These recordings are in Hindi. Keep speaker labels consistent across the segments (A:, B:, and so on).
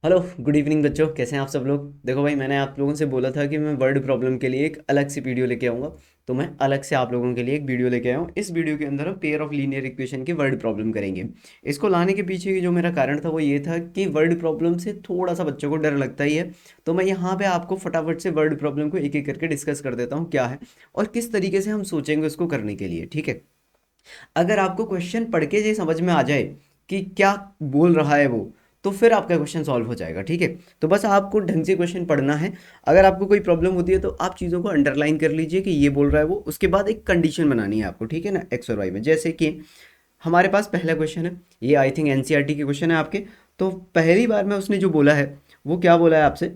A: हेलो, गुड इवनिंग बच्चों। कैसे हैं आप सब लोग? देखो भाई, मैंने आप लोगों से बोला था कि मैं वर्ड प्रॉब्लम के लिए एक अलग से वीडियो लेके आऊँगा। तो मैं अलग से आप लोगों के लिए एक वीडियो लेके आया हूँ। इस वीडियो के अंदर हम पेयर ऑफ लीनियर इक्वेशन की वर्ड प्रॉब्लम करेंगे। इसको लाने के पीछे जो मेरा कारण था वो ये था कि वर्ड प्रॉब्लम से थोड़ा सा बच्चों को डर लगता ही है। तो मैं यहाँ पे आपको फटाफट से वर्ड प्रॉब्लम को एक एक करके डिस्कस कर देता हूँ क्या है और किस तरीके से हम सोचेंगे उसको करने के लिए। ठीक है? अगर आपको क्वेश्चन पढ़ के ये समझ में आ जाए कि क्या बोल रहा है वो, तो फिर आपका क्वेश्चन सॉल्व हो जाएगा। ठीक है? तो बस आपको ढंग से क्वेश्चन पढ़ना है। अगर आपको कोई प्रॉब्लम होती है तो आप चीज़ों को अंडरलाइन कर लीजिए कि ये बोल रहा है वो। उसके बाद एक कंडीशन बनानी है आपको, ठीक है ना, एक्स और वाई में। जैसे कि हमारे पास पहला क्वेश्चन है, ये आई थिंक एनसीईआरटी के क्वेश्चन है आपके। तो पहली बार में उसने जो बोला है वो क्या बोला है आपसे?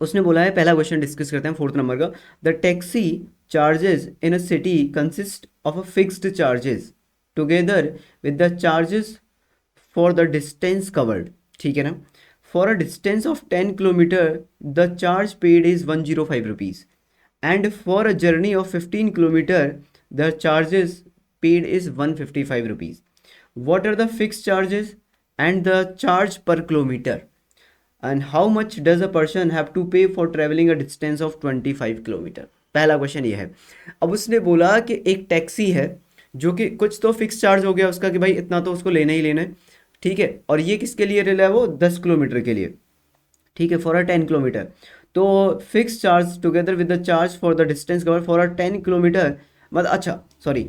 A: उसने बोला है, पहला क्वेश्चन डिस्कस करते हैं, फोर्थ नंबर का। The taxi charges in a city consist of a fixed charges together with the charges for the distance covered. ठीक है ना? For a distance of 10 kilometre the charge paid is 105 rupees, and for a journey of 15 kilometre the charges paid is 155 rupees. What are the fix charges and the charge per kilometre, and how much does a person have to pay for travelling a distance of 25 kilometre. पहला क्वेश्चन ये है। अब उसने बोला कि एक टैक्सी है जो कि कुछ तो फिक्स चार्ज हो गया उसका कि भाई इतना तो उसको लेना ही लेना है। ठीक है? और ये किसके लिए ले रहा है वो? 10 किलोमीटर के लिए। ठीक है? For a 10 kilometre. तो fix charge together with the charge for the distance cover for a 10 kilometre, मतलब अच्छा सॉरी,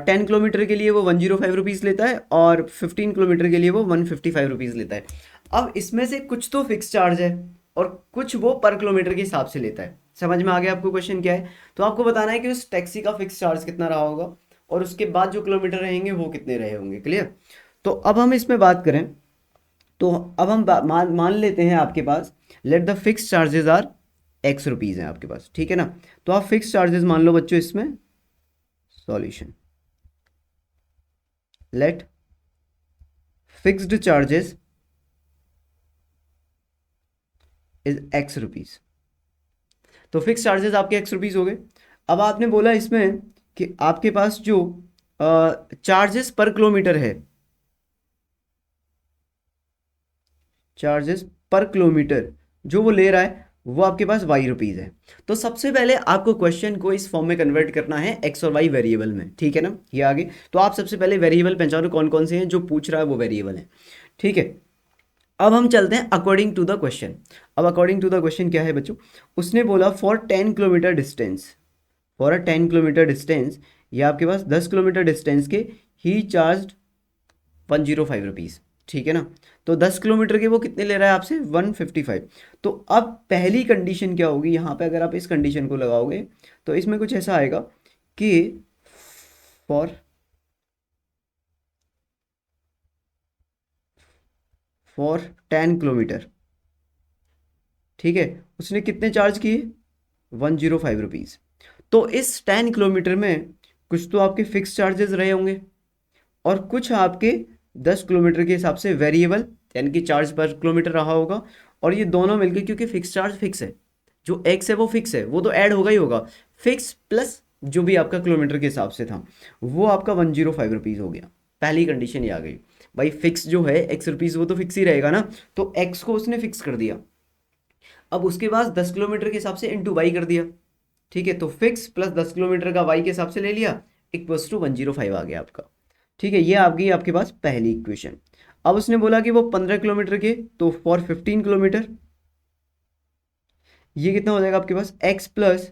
A: 10 किलोमीटर के लिए वो 105 रुपीज़ लेता है और 15 किलोमीटर के लिए वो 155 रुपीज़ लेता है। अब इसमें से कुछ तो फिक्स चार्ज है और कुछ वो पर किलोमीटर के हिसाब से लेता है। समझ में आ गया आपको क्वेश्चन क्या है? तो आपको बताना है कि उस टैक्सी का फिक्स चार्ज कितना रहा होगा और उसके बाद जो किलोमीटर रहेंगे वो कितने रहे होंगे। क्लियर? तो अब हम इसमें बात करें तो अब हम मान लेते हैं आपके पास, let the fix charges are x rupees हैं आपके पास। ठीक है ना? तो आप फिक्स चार्जेस मान लो बच्चों इसमें। Solution, let fixed charges is X rupees. तो फिक्स चार्जेस आपके एक्स रुपीज़ हो गए। अब आपने बोला इसमें कि आपके पास जो चार्जेस पर किलोमीटर है, चार्जेस पर किलोमीटर जो वो ले रहा है वो आपके पास वाई रुपीज़ है। तो सबसे पहले आपको क्वेश्चन को इस फॉर्म में कन्वर्ट करना है एक्स और वाई वेरिएबल में। ठीक है ना? ये आगे तो आप सबसे पहले वेरिएबल पहचानो कौन कौन से हैं जो पूछ रहा है वो वेरिएबल है। ठीक है? अब हम चलते हैं अकॉर्डिंग टू द क्वेश्चन। अब अकॉर्डिंग टू द क्वेश्चन क्या है बच्चों? उसने बोला for 10 kilometre distance, for a 10 kilometre distance, ये आपके पास 10 किलोमीटर डिस्टेंस के ही चार्ज 105 रुपीज़। ठीक है ना? तो 10 किलोमीटर के वो कितने ले रहा है आपसे? 155। तो अब पहली कंडीशन क्या होगी यहाँ पे? अगर आप इस कंडीशन को लगाओगे तो इसमें कुछ ऐसा आएगा कि फॉर फॉर 10 किलोमीटर, ठीक है, उसने कितने चार्ज किए? 105 रुपीज़। तो इस 10 किलोमीटर में कुछ तो आपके फिक्स चार्जेस रहे होंगे और कुछ आपके 10 किलोमीटर के हिसाब से वेरिएबल, यानी कि चार्ज पर किलोमीटर रहा होगा। और ये दोनों मिलके, क्योंकि फिक्स चार्ज फिक्स है, जो एक्स है वो फिक्स है, वो तो ऐड होगा ही होगा। फिक्स प्लस जो भी आपका किलोमीटर के हिसाब से था वो आपका 105 रुपीज़ हो गया। पहली कंडीशन ये आ गई। भाई फिक्स जो है एक्स रुपीज़ वो तो फिक्स ही रहेगा ना। तो एक्स को उसने फिक्स कर दिया। अब उसके बाद 10 किलोमीटर के हिसाब से इंटू वाई कर दिया। ठीक है? तो फिक्स प्लस 10 किलोमीटर का वाई के हिसाब से ले लिया, इक्वल्स टू 105 आ गया आपका। ठीक है? ये आ गई आपके पास पहली इक्वेशन। अब उसने बोला कि वो 15 किलोमीटर के, तो फॉर 15 किलोमीटर ये कितना हो जाएगा आपके पास? X plus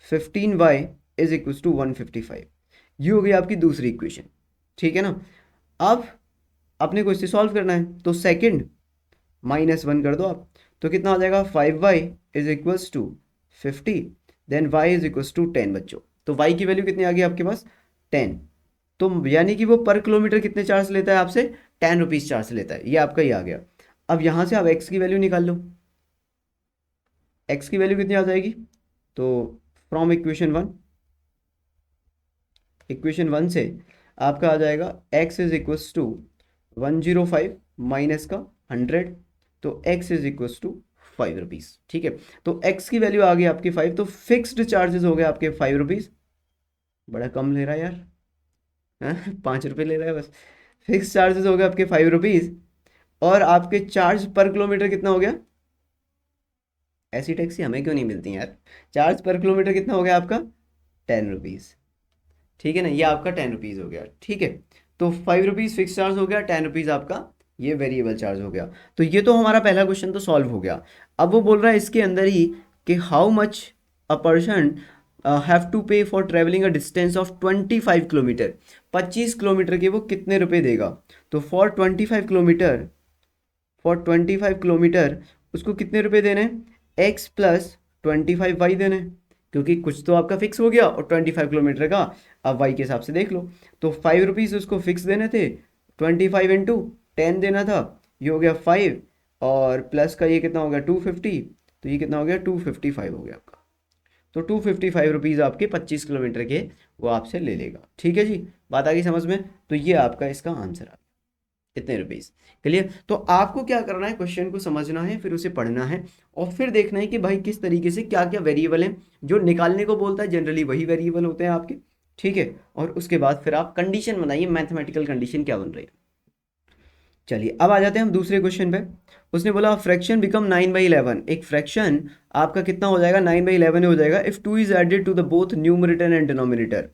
A: 15 y is equals to 155। ये हो गई आपकी दूसरी इक्वेशन। ठीक है ना? अब अपने को इसे सॉल्व करना है, तो सेकंड -1 कर दो आप। तो कितना हो जाएगा? 5y is equals to 50, then y is equals to 10 बच्चों। तो y की वैल्यू कितनी आ गई आपके पास? 10। तो यानी कि वो पर किलोमीटर कितने चार्ज लेता है आपसे? 10 रुपीज़ चार्ज लेता है। ये आपका ही आ गया। अब यहाँ से आप x की वैल्यू निकाल लो। x की वैल्यू कितनी आ जाएगी? तो फ्रॉम इक्वेशन 1, इक्वेशन 1 से आपका आ जाएगा x is equals to 105 minus का 100, तो x is equals to 5 rupees. ठीक है? तो x की वैल्यू आ गई आपकी 5, तो फिक्स्ड चार्जेस हो गए आपके 5 रुपीज़। बड़ा कम ले रहा है यार, हाँ? 5 रुपये ले रहा है बस। फिक्स चार्जेस हो गए आपके 5 रुपीज़। और आपके चार्ज पर किलोमीटर कितना हो गया? ऐसी टैक्सी हमें क्यों नहीं मिलती यार। चार्ज पर किलोमीटर कितना हो गया आपका? 10 रुपीज़। ठीक है ना, ये आपका 10 रुपीज़ हो गया। ठीक है, तो 5 रुपीज़ फिक्स चार्ज हो गया, 10 रुपीज़ आपका ये वेरिएबल चार्ज हो गया। तो ये तो हमारा पहला क्वेश्चन तो सॉल्व हो गया। अब वो बोल रहा है इसके अंदर ही कि how much a person have to pay for travelling a distance of 25 kilometre. 25 kilometre के वो कितने रुपए देगा? तो फॉर 25 किलोमीटर उसको कितने रुपए देने हैं? एक्स प्लस 25 वाई देने हैं, क्योंकि कुछ तो आपका फिक्स हो गया और 25 किलोमीटर का आप वाई के हिसाब से देख लो। तो 5 रुपीज़ उसको फिक्स देने थे, 25 इंटू 10 देना था, ये हो गया 5, और प्लस का ये कितना हो गया 250, तो ये कितना हो गया 255 हो गया आपका। तो 255 रुपीज़ आपके 25 किलोमीटर के वो आपसे ले लेगा। ठीक है जी, बात आ गई समझ में? तो ये आपका इसका आंसर आ, इतने रुपीज़। क्लियर? तो आपको क्या करना है, क्वेश्चन को समझना है, फिर उसे पढ़ना है, और फिर देखना है कि भाई किस तरीके से क्या क्या वेरिएबल हैं। जो निकालने को बोलता है जनरली वही वेरिएबल होते हैं आपके। ठीक है, और उसके बाद फिर आप कंडीशन बनाइए, मैथमेटिकल कंडीशन क्या बन रही है। चलिए अब आ जाते हैं हम दूसरे क्वेश्चन पे। उसने बोला फ्रैक्शन बिकम 9/11। एक फ्रैक्शन आपका कितना हो जाएगा? 9/11 हो जाएगा if 2 is added to the both numerator and denominator,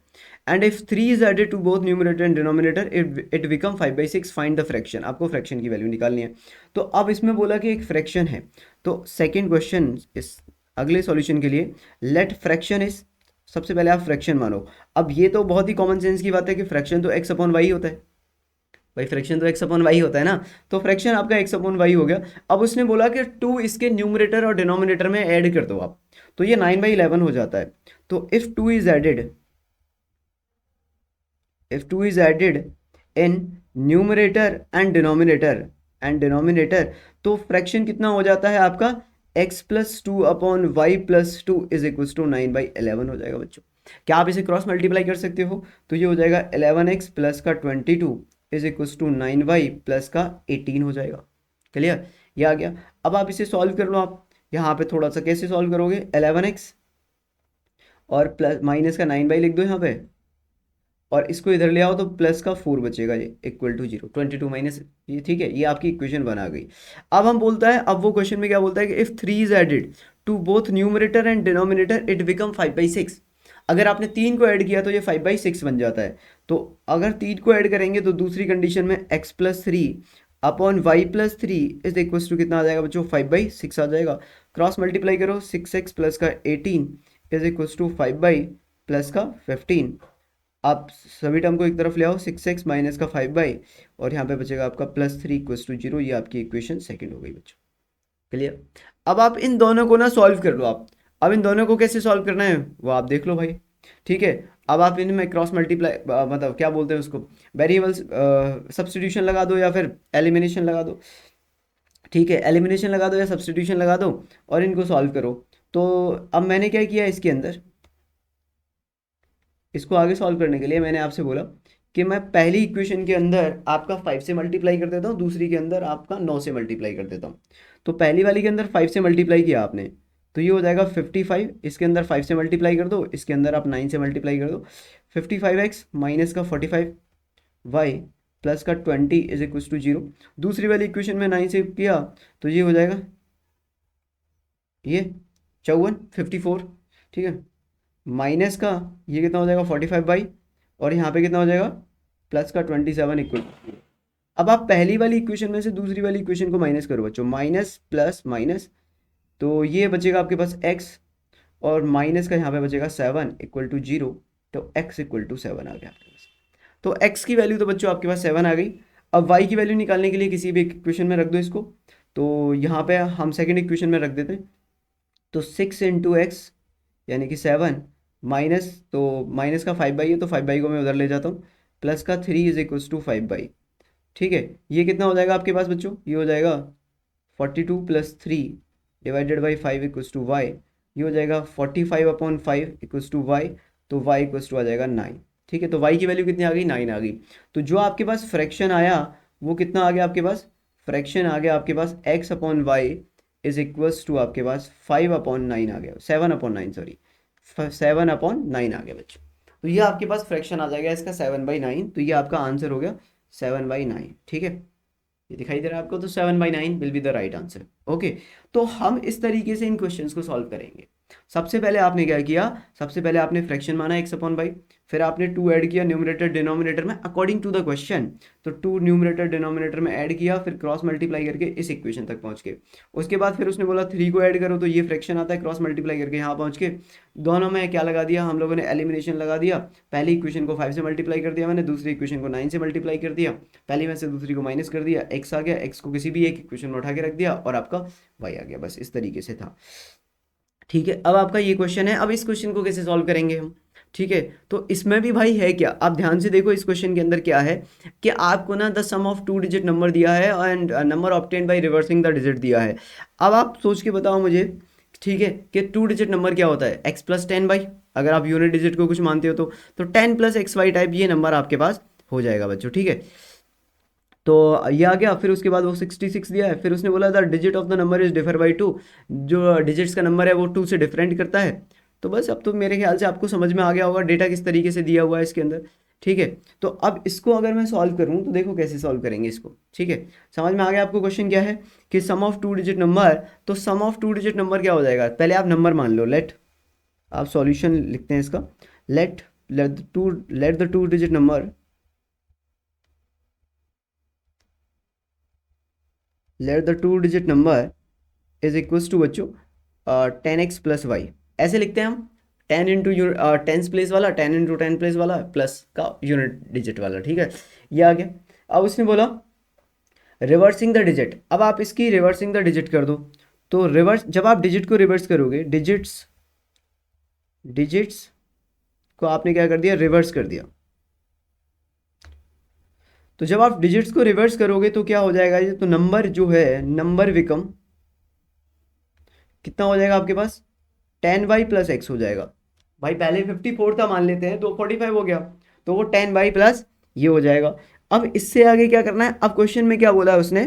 A: and if 3 is added to both numerator and denominator it become 5/6। Find the fraction. आपको फ्रैक्शन की वैल्यू निकालनी है। तो अब इसमें बोला कि एक फ्रैक्शन है, तो सेकेंड क्वेश्चन इस अगले सॉल्यूशन के लिए, लेट फ्रैक्शन इज, सबसे पहले आप फ्रैक्शन मानो। अब ये तो बहुत ही कॉमन सेंस की बात है कि फ्रैक्शन तो एक्स अपॉन वाई होता है। भाई फ्रैक्शन तो एक्स अपॉन वाई होता है ना, तो फ्रैक्शन आपका एक्स अपॉन वाई हो गया। अब उसने बोला कि 2 इसके न्यूमरेटर और डिनोमिनेटर में ऐड कर दो आप, तो ये 9/11 हो जाता है। तो if two is added in numerator and denominator, तो फ्रैक्शन कितना हो जाता है आपका? X plus two upon Y plus two is equal to 9/11 हो जाएगा बच्चों। क्या आप इसे क्रॉस मल्टीप्लाई कर सकते हो? तो ये हो जाएगा 11x प्लस का 22 is equal to 9y plus का 18 हो जाएगा। क्लियर? ये आ गया। अब आप इसे सॉल्व कर लो। आप यहाँ पे थोड़ा सा कैसे सॉल्व करोगे? 11x और प्लस माइनस का 9y लिख दो यहाँ पे, और इसको इधर ले आओ तो प्लस का 4 बचेगा, ये इक्वल टू 0, 22 माइनस ये। ठीक है, ये आपकी इक्वेशन बना गई। अब हम बोलता है, अब वो क्वेश्चन में क्या बोलता है कि if 3 is added to both numerator and denominator it become 5/6। अगर आपने 3 को ऐड किया तो ये 5/6 बन जाता है। तो अगर 3 को ऐड करेंगे तो दूसरी कंडीशन में x plus 3 upon Y plus 3 is equal to कितना आ जाएगा बच्चों? 5/6 आ जाएगा। क्रॉस मल्टीप्लाई करो, 6x प्लस का 18 इज इक्वल टू 5 प्लस का 15। आप सभी टर्म को एक तरफ ले आओ, 6x माइनस का 5 और यहाँ पे बचेगा आपका +3 इक्वल्स टू 0। ये आपकी इक्वेशन सेकंड हो गई बच्चों। क्लियर? अब आप इन दोनों को ना सॉल्व कर लो आप। अब इन दोनों को कैसे सॉल्व करना है वो आप देख लो भाई। ठीक है, अब आप इनमें क्रॉस मल्टीप्लाई मतलब क्या बोलते हैं उसको, वेरिएबल्स सब्स्टिट्यूशन लगा दो या फिर एलिमिनेशन लगा दो। ठीक है, एलिमिनेशन लगा दो या सब्स्टिट्यूशन लगा दो और इनको सॉल्व करो। तो अब मैंने क्या किया इसके अंदर, इसको आगे सॉल्व करने के लिए मैंने आपसे बोला कि मैं पहली इक्वेशन के अंदर आपका 5 से मल्टीप्लाई कर देता हूँ, दूसरी के अंदर आपका 9 से मल्टीप्लाई कर देता हूँ। तो पहली वाली के अंदर 5 से मल्टीप्लाई किया आपने, तो ये हो जाएगा 55। इसके अंदर 5 से मल्टीप्लाई कर दो, इसके अंदर आप 9 से मल्टीप्लाई कर दो। 55x माइनस का 45y प्लस का 20 इज इक्व टू 0। दूसरी वाली इक्वेशन में 9 से किया तो ये हो जाएगा ये 54। ठीक है, माइनस का ये कितना हो जाएगा 45 और यहाँ पे कितना हो जाएगा प्लस का 27 इक्वल। अब आप पहली वाली इक्वेशन में से दूसरी वाली इक्वेशन को माइनस करो बच्चों, माइनस प्लस माइनस, तो ये बचेगा आपके पास x, और माइनस का यहाँ पे बचेगा 7 इक्वल टू 0। तो x इक्वल टू 7 आ गया आपके पास। तो x की वैल्यू तो बच्चों आपके पास 7 आ गई। अब y की वैल्यू निकालने के लिए किसी भी इक्वेशन में रख दो इसको। तो यहाँ पे हम सेकेंड इक्वेशन में रख देते हैं। तो 6 इंटू एक्स यानी कि 7 माइनस, तो माइनस का 5 है तो 5 को मैं उधर ले जाता हूँ, प्लस का 3 इज इक्वल्स टू 5। ठीक है, ये कितना हो जाएगा आपके पास बच्चों? ये हो जाएगा 42 plus 3 divided by 5 equals to Y. ये हो जाएगा 45 अपॉन 5 इक्वल्स टू वाई। तो वाई इक्वल्स टू आ जाएगा 9। ठीक है, तो वाई की वैल्यू कितनी आ गई? 9 आ गई। तो जो आपके पास फ्रैक्शन आया वो कितना आ गया आपके पास? फ्रैक्शन आ गया आपके पास x upon y is equals to आपके पास 5/9 आ गया, 7/9 सॉरी, 7/9 आ गया बच्चों। तो ये आपके पास फ्रैक्शन आ जाएगा इसका 7/9। तो ये आपका आंसर हो गया 7/9। ठीक है, ये दिखाई दे रहा है आपको, तो 7/9 will be the right answer. Okay, तो हम इस तरीके से इन क्वेश्चंस को सॉल्व करेंगे। सबसे पहले आपने क्या किया, सबसे पहले आपने फ्रैक्शन माना x/y, फिर आपने 2 ऐड किया न्यूमरेटर डिनोमिनेटर में अकॉर्डिंग टू द क्वेश्चन। तो 2 न्यूमरेटर डिनोमिनेटर में ऐड किया, फिर क्रॉस मल्टीप्लाई करके इस इक्वेशन तक पहुंच गए। उसके बाद फिर उसने बोला 3 को ऐड करो, तो ये फ्रैक्शन आता है, क्रॉस मल्टीप्लाई करके यहाँ पहुंच के दोनों में क्या लगा दिया हम लोगों ने, एलिमिनेशन लगा दिया। पहली इक्वेशन को 5 से मल्टीप्लाई कर दिया मैंने, दूसरी इक्वेशन को 9 से मल्टीप्लाई कर दिया, पहली में से दूसरी को माइनस कर दिया, x आ गया, x को किसी भी एक इक्वेशन में उठा के रख दिया और आपका y आ गया। बस इस तरीके से था। ठीक है, अब आपका ये क्वेश्चन है, अब इस क्वेश्चन को कैसे सॉल्व करेंगे हम। ठीक है, तो इसमें भी भाई है क्या, आप ध्यान से देखो इस क्वेश्चन के अंदर क्या है कि आपको ना the sum of 2 digit number दिया है and number obtained by reversing the digit दिया है। अब आप सोच के बताओ मुझे, ठीक है, कि 2 डिजिट नंबर क्या होता है, x+10y, अगर आप यूनिट डिजिट को कुछ मानते हो तो 10 + xy टाइप ये नंबर आपके पास हो जाएगा बच्चों। ठीक है, तो ये आ गया। फिर उसके बाद वो 66 दिया है, फिर उसने बोला the digit of the number is differ by 2, जो डिजिट्स का नंबर है वो 2 से डिफरेंट करता है। तो बस अब तो मेरे ख्याल से आपको समझ में आ गया होगा डेटा किस तरीके से दिया हुआ है इसके अंदर। ठीक है, तो अब इसको अगर मैं सॉल्व करूं तो देखो कैसे सॉल्व करेंगे इसको। ठीक है, समझ में आ गया आपको क्वेश्चन क्या है कि सम ऑफ 2 डिजिट नंबर, तो सम ऑफ 2 डिजिट नंबर क्या हो जाएगा, पहले आप नंबर मान लो, लेट, आप सॉल्यूशन लिखते हैं इसका, let let the 2 digit number, let the 2 digit number is equals to बच्चों 10x+y, ऐसे लिखते हैं हम। 10 इंटू टेंस प्लेस वाला, 10 इंटू 10 प्लेस वाला, प्लस का यूनिट डिजिट वाला। ठीक है, ये आ गया। अब उसने बोला रिवर्सिंग द डिजिट, अब आप इसकी रिवर्सिंग द डिजिट कर दो। तो रिवर्स, जब आप डिजिट को रिवर्स करोगे, डिजिट्स डिजिट्स को आपने क्या कर दिया, रिवर्स कर दिया। तो जब आप डिजिट्स को रिवर्स करोगे तो क्या हो जाएगा, ये तो नंबर जो है, नंबर विकम कितना हो जाएगा आपके पास, 10y+x हो जाएगा। भाई पहले 54 था मान लेते हैं, तो 45 हो गया, तो वो 10y+ ये हो जाएगा। अब इससे आगे क्या करना है, अब क्वेश्चन में क्या बोला है उसने,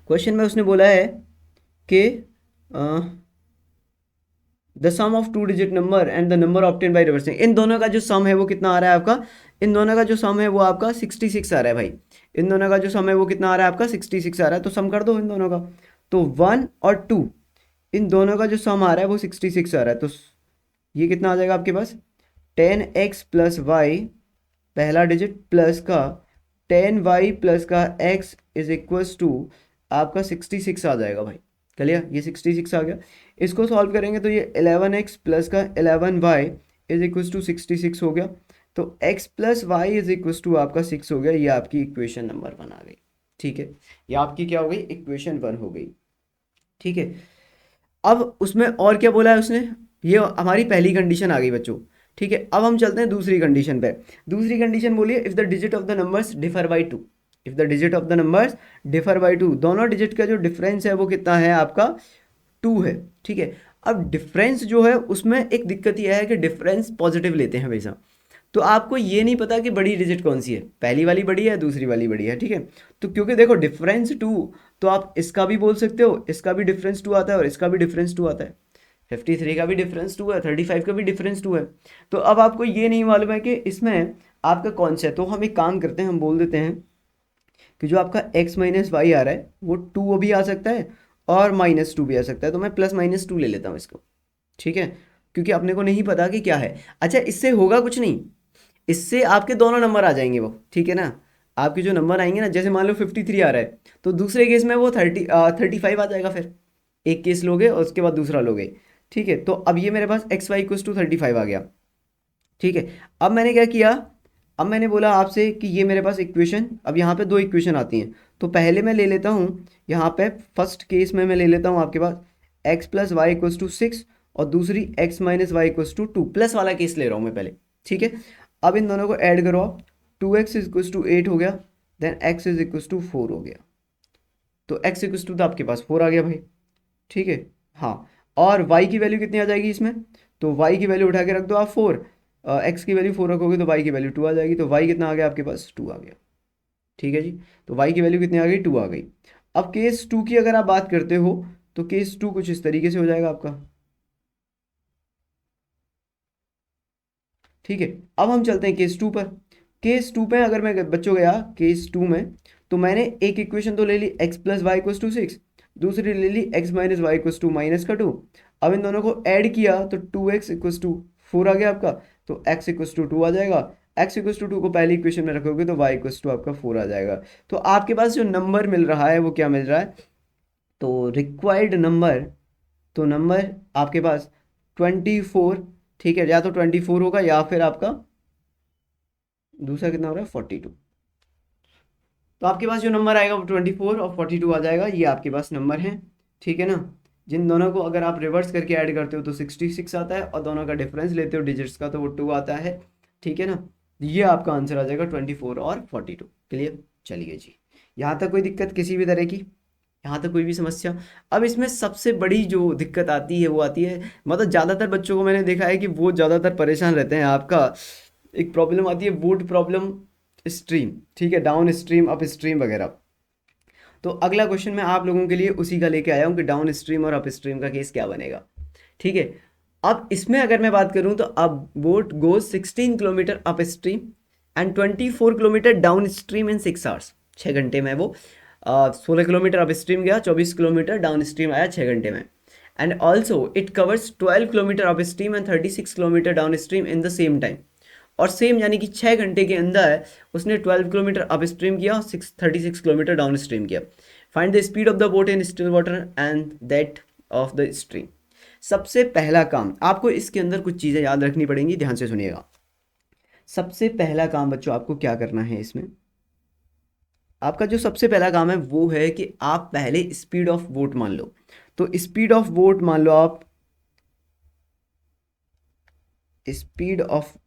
A: क्वेश्चन में उसने बोला है कि the sum of 2 digit number and the number obtain by reversing, इन दोनों का जो सम है वो कितना आ रहा है आपका, इन दोनों का जो सम है वो आपका 66 आ रहा है भाई। इन दोनों का जो सम है वो कितना आ रहा है आपका, 66 आ रहा है। तो सम कर दो इन दोनों का, तो 1 और 2, इन दोनों का जो सम आ रहा है वो 66 आ रहा है। तो ये कितना आ जाएगा आपके पास, 10x+y पहला डिजिट प्लस का 10y+ का x इज इक्वल्स टू आपका 66 आ जाएगा भाई। क्लियर, ये 66 आ गया। इसको सॉल्व करेंगे तो ये 11x प्लस का 11y इज इक्वल्स टू 66 हो गया। तो x+y इज इक्वल्स टू आपका 6 हो गया। ये आपकी इक्वेशन नंबर 1 आ गई। ठीक है, ये आपकी क्या हो गई, इक्वेशन 1 हो गई। ठीक है, अब उसमें और क्या बोला है उसने, ये हमारी पहली कंडीशन आ गई बच्चों। ठीक है, अब हम चलते हैं दूसरी कंडीशन पे। दूसरी कंडीशन बोलिए, if the digit of the numbers differ by 2, if the digit of the numbers differ by 2, दोनों डिजिट का जो डिफरेंस है वो कितना है आपका, 2 है। ठीक है, अब डिफरेंस जो है उसमें एक दिक्कत यह है कि डिफरेंस पॉजिटिव लेते हैं हमेशा। तो आपको ये नहीं पता कि बड़ी डिजिट कौन सी है, पहली वाली बड़ी है दूसरी वाली बड़ी है। ठीक है, तो क्योंकि देखो डिफरेंस 2, तो आप इसका भी बोल सकते हो, इसका भी डिफरेंस 2 आता है और इसका भी डिफरेंस 2 आता है। 53 का भी डिफरेंस 2 है, 35 का भी डिफरेंस 2 है। तो अब आपको ये नहीं मालूम है कि इसमें आपका कौन सा है। तो हम एक काम करते हैं, हम बोल देते हैं कि जो आपका x-y आ रहा है वो 2 भी आ सकता है और -2 भी आ सकता है। तो मैं +-2 ले लेता हूँ इसको। ठीक है, क्योंकि अपने को नहीं पता कि क्या है। अच्छा, इससे होगा कुछ नहीं, इससे आपके दोनों नंबर आ जाएंगे वो। ठीक है ना, आपके जो नंबर आएंगे ना, जैसे मान लो 53 आ रहा है, तो दूसरे केस में वो 35 आ जाएगा। फिर एक केस लोगे और उसके बाद दूसरा लोगे। ठीक है, तो अब ये मेरे पास x y = 35 आ गया। ठीक है, अब मैंने क्या किया, अब मैंने बोला आपसे कि ये मेरे पास इक्वेशन, अब यहाँ पे 2 इक्वेशन आती हैं। तो पहले मैं ले लेता हूँ, यहाँ पे फर्स्ट केस में मैं ले लेता हूँ आपके पास x+y = 6 और दूसरी x-y = 2, प्लस वाला केस ले रहा हूँ मैं पहले। ठीक है, अब इन दोनों को ऐड करो आप, 2x = 8 हो गया, देन x = 4 हो गया। तो x = तो आपके पास 4 आ गया भाई। ठीक है, हाँ, और y की वैल्यू कितनी आ जाएगी इसमें, तो y की वैल्यू उठा के रख दो आप 4, x की वैल्यू 4 रखोगे तो y की वैल्यू 2 आ जाएगी। तो y कितना आ गया आपके पास, 2 आ गया। ठीक है जी, तो y की वैल्यू कितनी आ गई, 2 आ गई। अब केस 2 की अगर आप बात करते हो तो केस 2 कुछ इस तरीके से हो जाएगा आपका। ठीक है, अब हम चलते हैं केस 2 पर। केस 2 पे अगर मैं बच्चों गया केस 2 में, तो मैंने एक इक्वेशन तो ले ली x plus y equals to 6, दूसरी ले ली x minus y equals to minus का 2। अब इन दोनों को ऐड किया तो 2x इक्वस टू 4 आ गया आपका, तो x इक्वस टू 2 आ जाएगा। x इक्वस टू 2 को पहली इक्वेशन में रखोगे तो y इक्वस टू आपका 4 आ जाएगा। तो आपके पास जो नंबर मिल रहा है वो क्या मिल रहा है, तो रिक्वायर्ड नंबर, तो नंबर आपके पास 24, ठीक है, या तो 24 होगा या फिर आपका दूसरा कितना हो रहा है 42। तो आपके पास जो नंबर आएगा वो 24 और 42 आ जाएगा, ये आपके पास नंबर है, ठीक है ना। जिन दोनों को अगर आप रिवर्स करके ऐड करते हो तो 66 आता है, और दोनों का डिफरेंस लेते हो डिजिट्स का तो वो 2 आता है, ठीक है ना। ये आपका आंसर आ जाएगा 24 और 42। क्लियर, चलिए जी, यहाँ तक कोई दिक्कत किसी भी तरह की, यहाँ तक कोई भी समस्या। अब इसमें सबसे बड़ी जो दिक्कत आती है वो आती है, मतलब ज़्यादातर बच्चों को मैंने देखा है कि वो ज़्यादातर परेशान रहते हैं। आपका एक प्रॉब्लम आती है वोट प्रॉब्लम स्ट्रीम, ठीक है, डाउन स्ट्रीम अप स्ट्रीम वगैरह। तो अगला क्वेश्चन मैं आप लोगों के लिए उसी का लेके आया हूँ कि डाउन स्ट्रीम और अप स्ट्रीम का केस क्या बनेगा, ठीक है। अब इसमें अगर मैं बात करूँ तो अब boat goes 16 kilometre up stream and 24 kilometre down stream in 6 hours. 6 घंटे में वो 16 किलोमीटर अप स्ट्रीम गया, 24 किलोमीटर डाउन स्ट्रीम आया 6 घंटे में। And also it covers 12 kilometre up stream and 36 kilometre down stream in the same time. और सेम यानी कि 6 घंटे के अंदर उसने 12 किलोमीटर अप स्ट्रीम किया, 36 किलोमीटर डाउन स्ट्रीम किया। Find the speed of the boat in still water and that of the stream. सबसे पहला काम आपको इसके अंदर कुछ चीज़ें याद रखनी पड़ेंगी, ध्यान से सुनिएगा। सबसे पहला काम बच्चों आपको क्या करना है इसमें, आपका जो सबसे पहला काम है वो है कि आप पहले स्पीड ऑफ बोट मान लो। तो स्पीड ऑफ बोट मान लो आप, speed of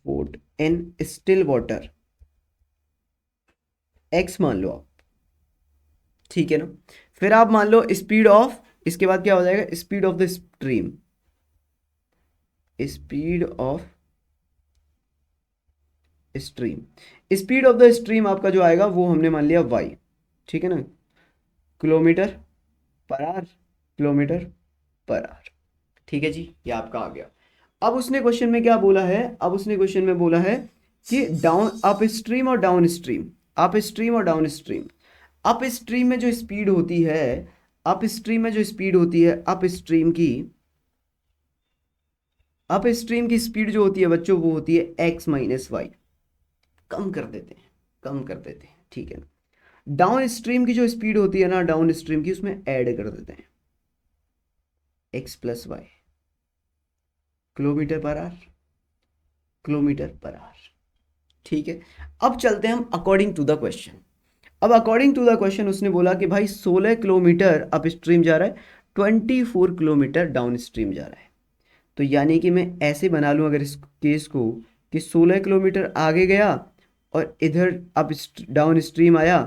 A: boat in still water x मान लो आप, ठीक है ना। फिर आप मान लो स्पीड ऑफ, इसके बाद क्या हो जाएगा, speed of the stream, speed of stream. Speed of the stream आपका जो आएगा वो हमने मान लिया y, ठीक है ना, kilometre per hour, kilometre per hour, ठीक है जी, ये आपका आ गया। अब उसने क्वेश्चन में क्या बोला है, अब उसने क्वेश्चन में बोला है कि डाउन अप स्ट्रीम और डाउन स्ट्रीम, अप स्ट्रीम और डाउन स्ट्रीम। अप स्ट्रीम में जो स्पीड होती है, अप स्ट्रीम में जो स्पीड होती है, अप स्ट्रीम की, अप स्ट्रीम की स्पीड जो होती है बच्चों वो होती है x माइनस वाई। कम कर देते हैं, कम कर देते हैं, ठीक है ना। डाउन स्ट्रीम की जो स्पीड होती है ना, डाउन स्ट्रीम की, उसमें ऐड कर देते हैं x plus y, kilometre per hour, kilometre per hour, ठीक है। अब चलते हैं हम अकॉर्डिंग टू द क्वेश्चन। अब अकॉर्डिंग टू द क्वेश्चन उसने बोला कि भाई 16 किलोमीटर अप स्ट्रीम जा रहा है, 24 किलोमीटर डाउन स्ट्रीम जा रहा है। तो यानी कि मैं ऐसे बना लूँ अगर इस केस को कि 16 किलोमीटर आगे गया और इधर अप डाउन स्ट्रीम आया,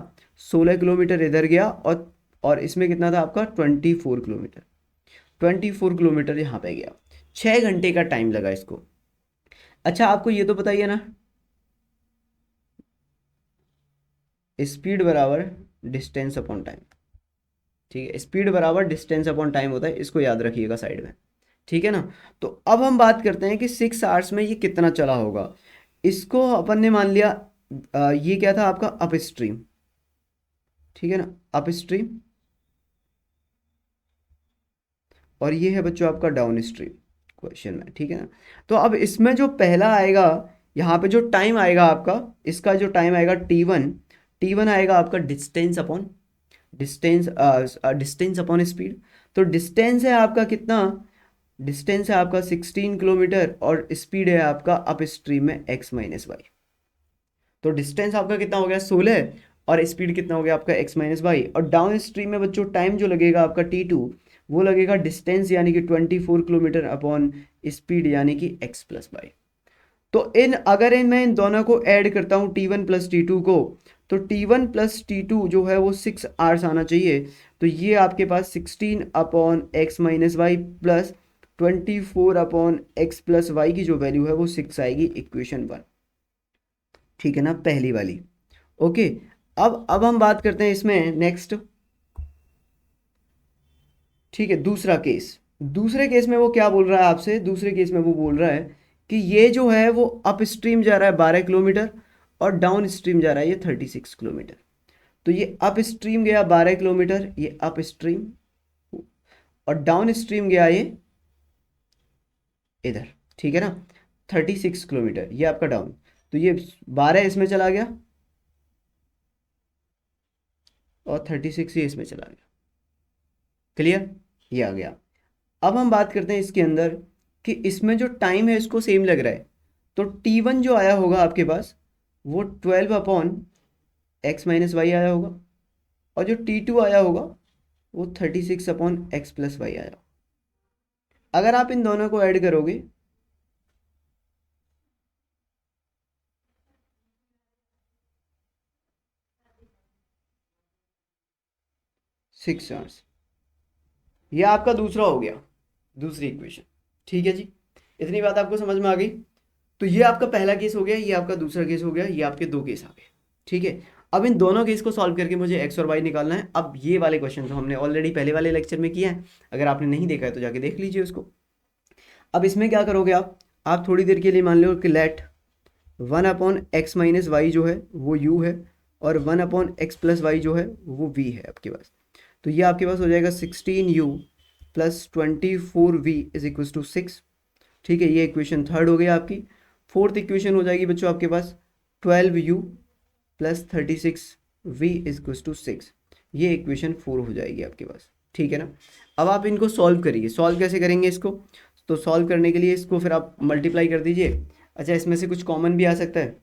A: 16 किलोमीटर इधर गया, और इसमें कितना था आपका 24 किलोमीटर, 24 किलोमीटर यहाँ पे गया। 6 घंटे का टाइम लगा इसको। अच्छा आपको ये तो बताइए ना, स्पीड बराबर डिस्टेंस अपॉन टाइम, ठीक है, स्पीड बराबर डिस्टेंस अपॉन टाइम होता है, इसको याद रखिएगा साइड में, ठीक है ना। तो अब हम बात करते हैं कि 6 आवर्स में ये कितना चला होगा। इसको अपन ने मान लिया ये क्या था आपका अप स्ट्रीम, ठीक है ना, अप स्ट्रीम, और ये है बच्चों आपका डाउन स्ट्रीम क्वेश्चन में, ठीक है ना। तो अब इसमें जो पहला आएगा, यहाँ पे जो टाइम आएगा आपका, इसका जो टाइम आएगा T1, T1 आएगा आपका distance upon distance, distance upon speed. तो डिस्टेंस है आपका कितना, डिस्टेंस है आपका 16 किलोमीटर और स्पीड है आपका अप स्ट्रीम में x माइनस वाई। तो डिस्टेंस आपका कितना हो गया 16 और स्पीड कितना हो गया आपका x माइनस वाई। और डाउन स्ट्रीम में बच्चों टाइम जो लगेगा आपका T2 वो लगेगा डिस्टेंस यानी कि 24 किलोमीटर अपॉन स्पीड यानी कि x प्लस वाई। तो अगर मैं इन दोनों को ऐड करता हूँ T1 प्लस T2 को, तो T1 प्लस T2 जो है वो 6 आवर्स आना चाहिए। तो ये आपके पास 16 upon x minus y plus 24 upon x plus y की जो वैल्यू है वो 6 आएगी, इक्वेशन 1, ठीक है ना, पहली वाली। ओके, अब हम बात करते हैं इसमें नेक्स्ट, ठीक है, दूसरा केस। दूसरे केस में वो क्या बोल रहा है आपसे, दूसरे केस में वो बोल रहा है कि ये जो है वो अप स्ट्रीम जा रहा है 12 किलोमीटर और डाउन स्ट्रीम जा रहा है ये 36 किलोमीटर। तो ये अप स्ट्रीम गया 12 किलोमीटर, ये अप स्ट्रीम, और डाउन स्ट्रीम गया ये इधर, ठीक है ना, 36 किलोमीटर ये आपका डाउन। तो ये 12 इसमें चला गया और 36 ये इसमें चला गया। क्लियर, ये आ गया। अब हम बात करते हैं इसके अंदर कि इसमें जो टाइम है इसको सेम लग रहा है, तो T1 जो आया होगा आपके पास वो 12 अपॉन एक्स माइनस वाई आया होगा, और जो T2 आया होगा वो 36 अपॉन एक्स प्लस वाई आया। अगर आप इन दोनों को ऐड करोगे 6 आवर्स, ये आपका दूसरा हो गया, दूसरी इक्वेशन। ठीक है जी, इतनी बात आपको समझ में आ गई। तो ये आपका पहला केस हो गया, ये आपका दूसरा केस हो गया, ये आपके दो केस आ गए। ठीक है, अब इन दोनों केस को सॉल्व करके मुझे एक्स और वाई निकालना है। अब ये वाले क्वेश्चन तो हमने ऑलरेडी पहले वाले लेक्चर में किया है, अगर आपने नहीं देखा है तो जाके देख लीजिए उसको। अब इसमें क्या करोगे आप थोड़ी देर के लिए मान लो कि let 1 upon x minus y जो है वो u है, और 1 अपॉन एक्स प्लस वाई जो है वो v है आपके पास। तो ये आपके पास हो जाएगा 16u plus 24v is equal to 6। ठीक है, ये इक्वेशन थर्ड हो गई आपकी। फोर्थ इक्वेशन हो जाएगी बच्चों आपके पास 12u plus 36v is equal to 6, ये इक्वेशन 4 हो जाएगी आपके पास। ठीक है ना, अब आप इनको सॉल्व करिए। सॉल्व कैसे करेंगे इसको, तो सॉल्व करने के लिए इसको फिर आप मल्टीप्लाई कर दीजिए। अच्छा, इसमें से कुछ कॉमन भी आ सकता है,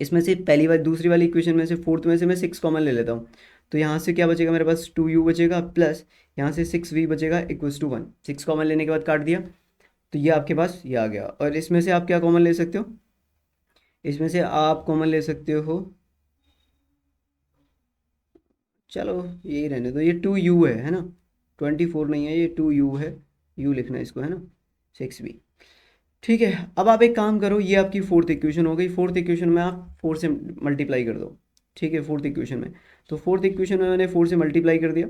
A: इसमें से पहली बार दूसरी वाली इक्वेशन में से फोर्थ में से मैं 6 कॉमन ले लेता हूँ। तो यहाँ से क्या बचेगा मेरे पास 2u बचेगा प्लस यहाँ से 6v बचेगा इक्वल्स टू 1। 6 कॉमन लेने के बाद काट दिया, तो ये आपके पास ये आ गया। और इसमें से आप क्या कॉमन ले सकते हो, इसमें से आप कॉमन ले सकते हो, चलो यही रहने दो, ये 2u है ना, 24 नहीं है, ये 2u है, u लिखना है इसको, है ना, 6v। ठीक है, अब आप एक काम करो, ये आपकी फोर्थ इक्वेशन हो गई। फोर्थ इक्वेशन में आप 4 से मल्टीप्लाई कर दो। ठीक है, फोर्थ इक्वेशन में, तो फोर्थ इक्वेशन में मैंने 4 से मल्टीप्लाई कर दिया,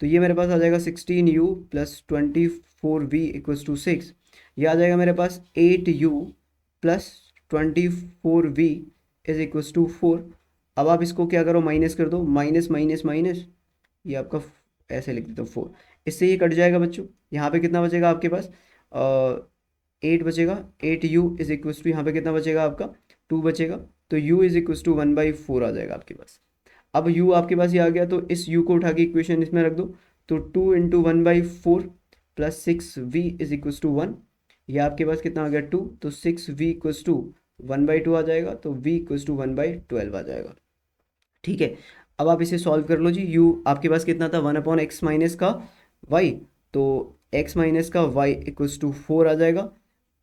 A: तो ये मेरे पास आ जाएगा 16u plus 24v equals to 6। ये आ जाएगा मेरे पास 8u plus 24v is equals to 4। अब आप इसको क्या करो, माइनस कर दो, माइनस माइनस माइनस, ये आपका ऐसे लिख देता हूँ 4, इससे ये कट जाएगा बच्चों। यहाँ पे कितना बचेगा आपके पास, 8 बचेगा, 8u इज इक्वल्स टू यहाँ पे कितना बचेगा आपका 2 बचेगा, तो u इज इक्वल्स टू 1/4 आ जाएगा आपके पास। अब u आपके पास ये आ गया, तो इस u को उठा के इक्वेशन इसमें रख दो, तो 2 into 1/4 plus 6v is equals to 1, ये आपके पास कितना आ गया 2, तो 6v इक्वल्स टू 1/2 आ जाएगा, तो v इक्वल्स टू 1/12 आ जाएगा। ठीक है, अब आप इसे सॉल्व कर लो जी। u आपके पास कितना था 1 अपॉन एक्स माइनस का y, तो x माइनस का y इक्वल्स टू 4 आ जाएगा,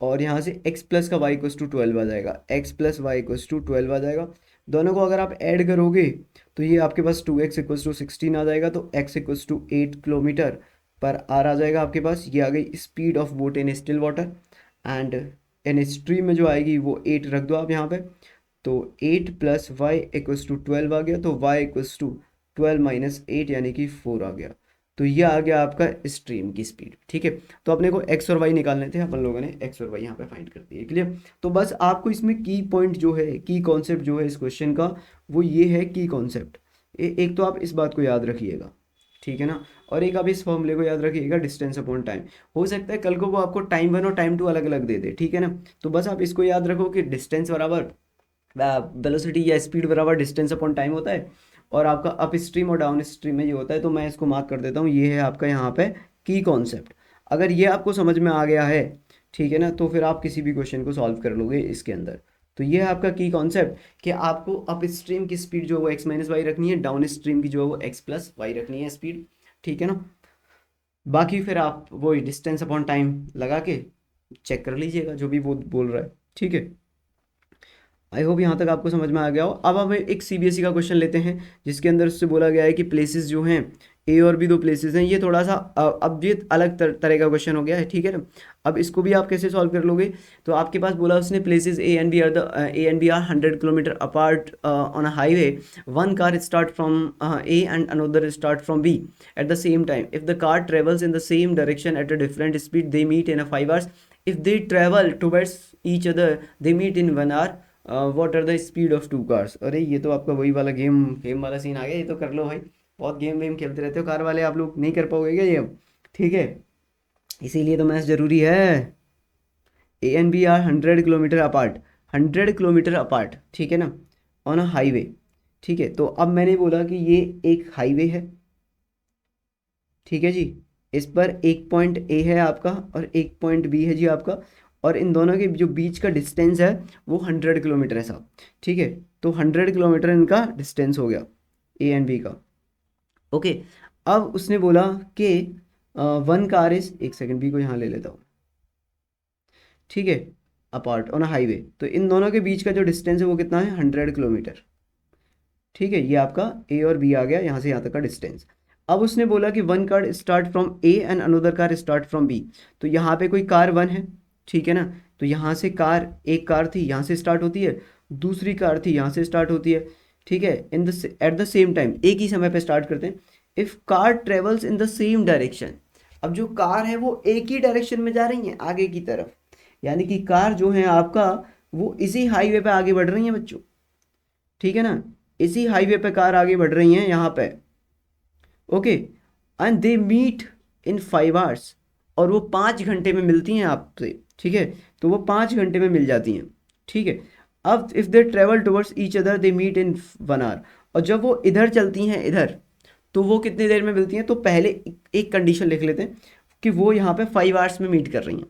A: और यहाँ से x प्लस का y इक्वल्स टू 12 आ जाएगा, x plus y equals to 12 आ जाएगा। दोनों को अगर आप ऐड करोगे तो ये आपके पास 2x इक्वल्स टू 16 आ जाएगा, तो x इक्वल्स टू 8 किलोमीटर पर आर आ जाएगा आपके पास। ये आ गई speed of boat in still water, and in stream में जो आएगी वो 8 रख दो आप यहाँ पे, तो 8 प्लस वाई इक्वल्स टू 12 आ गया, तो y इक्वल्स टू 12 माइनस 8 यानी कि 4 आ गया। तो ये आ गया आपका स्ट्रीम की स्पीड। ठीक है, तो अपने को x और y निकालने थे, अपन लोगों ने x और y यहाँ पे फाइंड कर दिए। क्लियर, तो बस आपको इसमें की पॉइंट जो है, की कॉन्सेप्ट जो है इस क्वेश्चन का, वो ये है की कॉन्सेप्ट। एक तो आप इस बात को याद रखिएगा, ठीक है ना, और एक आप इस फॉर्मूले को याद रखिएगा, डिस्टेंस अपॉन टाइम। हो सकता है कल को वो आपको टाइम 1 और टाइम 2 अलग अलग दे दे, ठीक है ना, तो बस आप इसको याद रखो कि डिस्टेंस बराबर वेलोसिटी या स्पीड बराबर डिस्टेंस अपॉन टाइम होता है, और आपका अप स्ट्रीम और डाउन स्ट्रीम में ये होता है। तो मैं इसको मार्क कर देता हूँ, ये है आपका यहाँ पे की कॉन्सेप्ट। अगर ये आपको समझ में आ गया है, ठीक है ना, तो फिर आप किसी भी क्वेश्चन को सॉल्व कर लोगे इसके अंदर। तो ये है आपका की कॉन्सेप्ट कि आपको अप स्ट्रीम की स्पीड जो है वो एक्स माइनस वाई रखनी है, डाउन स्ट्रीम की जो है वो एक्स प्लस वाई रखनी है स्पीड। ठीक है ना, बाकी फिर आप वो डिस्टेंस अपॉन टाइम लगा के चेक कर लीजिएगा जो भी वो बोल रहा है। ठीक है, आई होप यहाँ तक आपको समझ में आ गया हो। अब हम एक सीबीएसई का क्वेश्चन लेते हैं, जिसके अंदर उससे बोला गया है कि प्लेसेस जो हैं ए और बी, दो प्लेसेस हैं। ये थोड़ा सा अब ये अलग तरह का क्वेश्चन हो गया है, ठीक है ना। अब इसको भी आप कैसे सॉल्व कर लोगे, तो आपके पास बोला उसने places A and B are 100 kilometre apart on a highway, one car start from A and another start from B at the same time. If the car travels in the same direction at a different speed, they meet in a 5 hours. If they travel towards each other, they meet in 1 hour. What are the speed of two cars. अरे ये तो आपका वही वाला गेम गेम वाला सीन आ गया, ये तो कर लो भाई, बहुत गेम वेम खेलते रहते हो कार वाले आप लोग, नहीं कर पाओगे क्या ये अब। ठीक है, इसीलिए तो मैथ्स जरूरी है। A and B are 100 kilometre apart, 100 kilometre apart, ठीक है ना, ऑन अ हाईवे। ठीक है, तो अब मैंने बोला कि ये एक हाईवे है, ठीक है जी, इस पर एक पॉइंट ए है आपका और एक पॉइंट बी है जी आपका, और इन दोनों के जो बीच का डिस्टेंस है वो 100 किलोमीटर है साहब। ठीक है, तो 100 किलोमीटर इनका डिस्टेंस हो गया ए एंड बी का। ओके, अब उसने बोला कि वन कार इज, एक सेकंड बी को यहाँ ले लेता हूँ, ठीक है, अपार्ट ऑन अ हाईवे, तो इन दोनों के बीच का जो डिस्टेंस है वो कितना है, 100 किलोमीटर। ठीक है, ये आपका ए और बी आ गया, यहाँ से यहाँ तक का डिस्टेंस। अब उसने बोला कि one car start from A and another car start from B, तो यहाँ पे कोई कार वन है, ठीक है ना, तो यहाँ से कार, एक कार थी यहाँ से स्टार्ट होती है, दूसरी कार थी यहाँ से स्टार्ट होती है, ठीक है, in the eight the same time, एक ही समय पे स्टार्ट करते हैं। If car travels in the same direction, अब जो कार है वो एक ही डायरेक्शन में जा रही है आगे की तरफ, यानी कि कार जो है आपका वो इसी हाईवे पे आगे बढ़ रही है बच्चों, ठीक है ना, इसी हाईवे पे कार आगे बढ़ रही हैं यहाँ पे। Okay, and they meet in 5 hours, और वो 5 घंटे में मिलती हैं आपसे, ठीक है, तो वो 5 घंटे में मिल जाती हैं। ठीक है, अब if they travel towards each other they meet in 1 hour, और जब वो इधर चलती हैं इधर, तो वो कितनी देर में मिलती हैं, तो पहले एक कंडीशन लिख लेते हैं कि वो यहाँ पे 5 आवर्स में मीट कर रही हैं।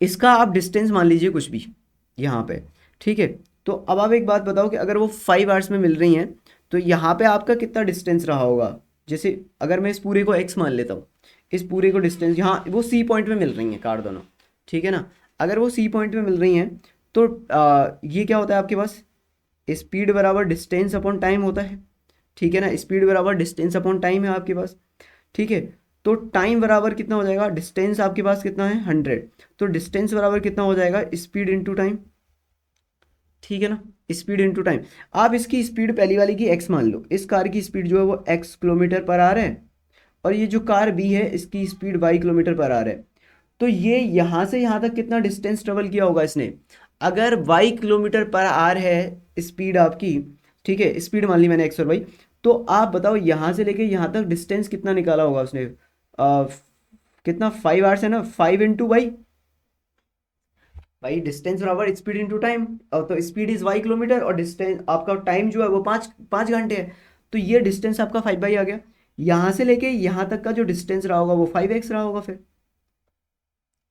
A: इसका आप डिस्टेंस मान लीजिए कुछ भी यहाँ पे, ठीक है, तो अब आप एक बात बताओ कि अगर वो 5 आवर्स में मिल रही हैं तो यहाँ पे आपका कितना डिस्टेंस रहा होगा। जैसे अगर मैं इस पूरे को एक्स मान लेता हूँ, इस पूरे को डिस्टेंस, यहाँ वो सी पॉइंट में मिल रही हैं कार दोनों, ठीक है ना, अगर वो सी पॉइंट में मिल रही हैं तो ये क्या होता है आपके पास, स्पीड बराबर डिस्टेंस अपॉन टाइम होता है, ठीक है ना, स्पीड बराबर डिस्टेंस अपॉन टाइम है आपके पास, ठीक है, तो टाइम बराबर कितना हो जाएगा, डिस्टेंस आपके पास कितना है 100, तो डिस्टेंस बराबर कितना हो जाएगा, स्पीड इनटू टाइम, ठीक है ना, स्पीड इनटू टाइम। आप इसकी स्पीड पहली वाली की एक्स मान लो, इस कार की स्पीड जो है वो एक्स किलोमीटर पर आवर है, और ये जो कार बी है इसकी speed y kilometre per hour है, तो ये यहाँ से यहाँ तक कितना डिस्टेंस ट्रेवल किया होगा इसने, अगर वाई किलोमीटर पर आवर है स्पीड आपकी, ठीक है, स्पीड मान ली मैंने एक्स और वाई, तो आप बताओ यहाँ से लेके यहाँ तक डिस्टेंस कितना निकाला होगा उसने, कितना 5 आवर्स है ना, 5 × वाई, भाई डिस्टेंस बराबर स्पीड इनटू टाइम, तो स्पीड इज वाई किलोमीटर और डिस्टेंस आपका टाइम जो है वो 5 घंटे है, तो ये डिस्टेंस आपका 5 बाई आ गया। यहाँ से लेके यहाँ तक का जो डिस्टेंस रहा होगा वो 5x रहा होगा फिर,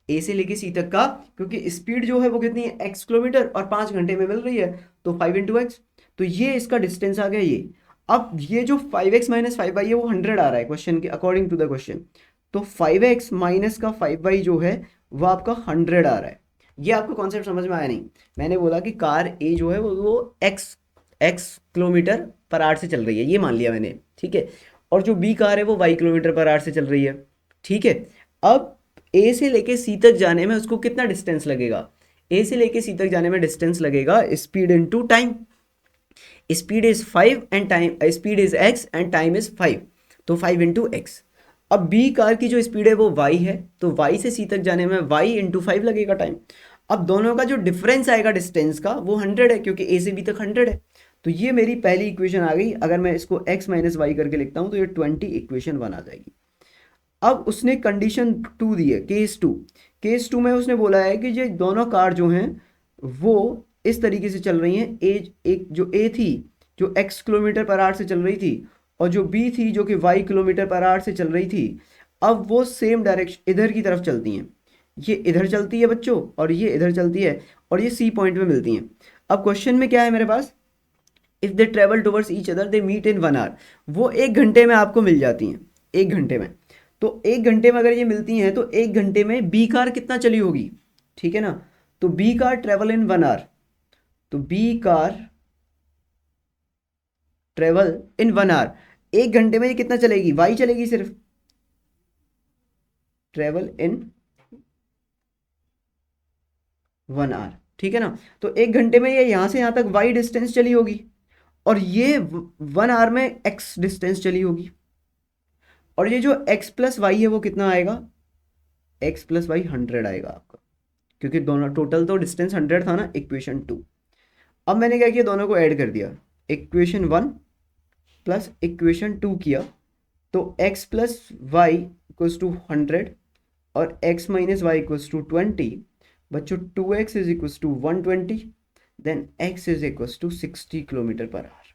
A: ए से लेके सी तक का, क्योंकि स्पीड जो है वो कितनी है x किलोमीटर और 5 घंटे में मिल रही है, तो 5 × x, तो ये इसका डिस्टेंस आ गया ये। अब ये जो 5x माइनस 5y है वो 100 आ रहा है क्वेश्चन के अकॉर्डिंग टू द क्वेश्चन, तो 5x माइनस का 5y जो है वो आपका 100 आ रहा है। ये आपको कॉन्सेप्ट समझ में आया नहीं, मैंने बोला कि कार ए जो है वो x किलोमीटर पर आवर से चल रही है, ये मान लिया मैंने, ठीक है, और जो बी कार है वो y किलोमीटर पर आवर से चल रही है, ठीक है। अब ए से लेके सी तक जाने में उसको कितना डिस्टेंस लगेगा, ए से लेके सी तक जाने में डिस्टेंस लगेगा speed into time, speed is 5 and time, speed is x and time is 5, तो 5 × x। अब बी कार की जो स्पीड है वो y है, तो y से c तक जाने में y × 5 लगेगा टाइम। अब दोनों का जो डिफरेंस आएगा डिस्टेंस का वो 100 है, क्योंकि a से b तक 100 है, तो ये मेरी पहली इक्वेशन आ गई। अगर मैं इसको x माइनस वाई करके लिखता हूँ तो ये 20 इक्वेशन 1 आ जाएगी। अब उसने कंडीशन 2 दी है, केस टू में उसने बोला है कि ये दोनों कार जो हैं वो इस तरीके से चल रही हैं, एक जो ए थी जो x किलोमीटर पर आवर से चल रही थी, और जो बी थी जो कि y किलोमीटर पर आवर से चल रही थी, अब वो सेम डायरेक्शन इधर की तरफ चलती हैं, ये इधर चलती है बच्चों और ये इधर चलती है, और ये सी पॉइंट में मिलती हैं। अब क्वेश्चन में क्या है मेरे पास, if they travel towards each other they meet in 1 hour, वो 1 घंटे में आपको मिल जाती हैं, 1 घंटे में, तो 1 घंटे में अगर ये मिलती हैं तो 1 घंटे में बी कार कितना चली होगी, ठीक है ना, तो B car travel in 1 hour, तो B car travel in 1 hour, 1 घंटे में ये कितना चलेगी, वाई चलेगी सिर्फ, ट्रेवल इन 1 आवर, ठीक है ना, तो 1 घंटे में ये यहां से यहां तक वाई डिस्टेंस चली होगी, और ये 1 आवर में एक्स डिस्टेंस चली होगी, और ये जो x प्लस वाई है वो कितना आएगा, x प्लस वाई 100 आएगा आपका, क्योंकि दोनों टोटल तो डिस्टेंस 100 था ना, इक्वेशन 2। अब मैंने क्या किया, दोनों को ऐड कर दिया, इक्वेशन 1 प्लस इक्वेशन 2 किया, तो x plus y equals to 100 और x minus y equals to 20। बच्चों 2x is equals to 120, then x is equals to 60 kilometre per hour.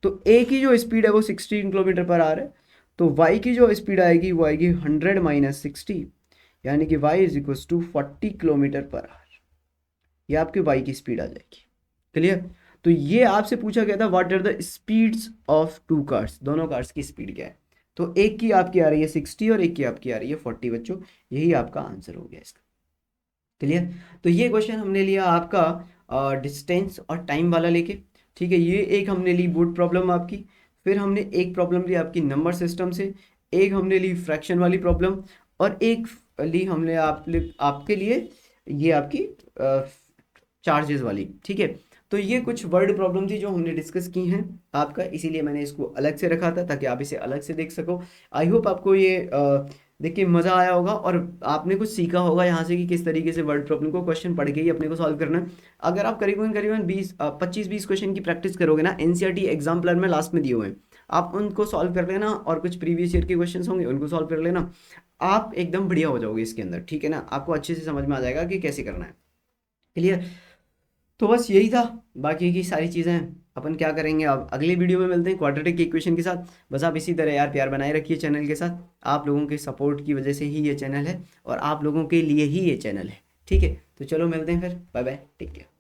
A: तो a की जो स्पीड है वो 16 किलोमीटर पर आवर है, तो y की जो स्पीड आएगी वो आएगी 100 माइनस 60, यानी कि y is equals to 40 kilometre per hour. ये आपके y की स्पीड आ जाएगी। क्लियर? तो ये आपसे पूछा गया था what are the speeds of two cars, दोनों कार्स की स्पीड क्या है। तो एक की आपकी आ रही है 60 और एक की आपकी आ रही है 40 बच्चों, यही आपका आंसर हो गया इसका। क्लियर? तो ये क्वेश्चन हमने लिया आपका डिस्टेंस और टाइम वाला लेके, ठीक है। ये एक हमने ली बोर्ड प्रॉब्लम आपकी, फिर हमने एक प्रॉब्लम ली आपकी नंबर सिस्टम से, एक हमने ली फ्रैक्शन वाली प्रॉब्लम, और एक ली हमने आपके लिए ये आपकी चार्जेस वाली, ठीक है। तो ये कुछ वर्ड प्रॉब्लम थी जो हमने डिस्कस की हैं आपका, इसीलिए मैंने इसको अलग से रखा था ताकि आप इसे अलग से देख सको। आई होप आपको ये देख के मज़ा आया होगा और आपने कुछ सीखा होगा यहाँ से कि किस तरीके से वर्ड प्रॉब्लम को क्वेश्चन पढ़ के ही अपने को सॉल्व करना है। अगर आप करीबन करीबन 25-20 क्वेश्चन की प्रैक्टिस करोगे ना, एनसीईआरटी एग्जाम प्लान में लास्ट में दिए हुए हैं, आप उनको सॉल्व कर लेना और कुछ प्रीवियस ईयर के क्वेश्चन होंगे उनको सॉल्व कर लेना, आप एकदम बढ़िया हो जाओगे इसके अंदर, ठीक है ना। आपको अच्छे से समझ में आ जाएगा कि कैसे करना है। क्लियर? तो बस यही था, बाकी की सारी चीज़ें अपन क्या करेंगे, अब अगले वीडियो में मिलते हैं क्वाड्रेटिक इक्वेशन के साथ। बस आप इसी तरह यार प्यार बनाए रखिए चैनल के साथ, आप लोगों के सपोर्ट की वजह से ही ये चैनल है और आप लोगों के लिए ही ये चैनल है, ठीक है। तो चलो मिलते हैं फिर, बाय बाय, टेक केयर।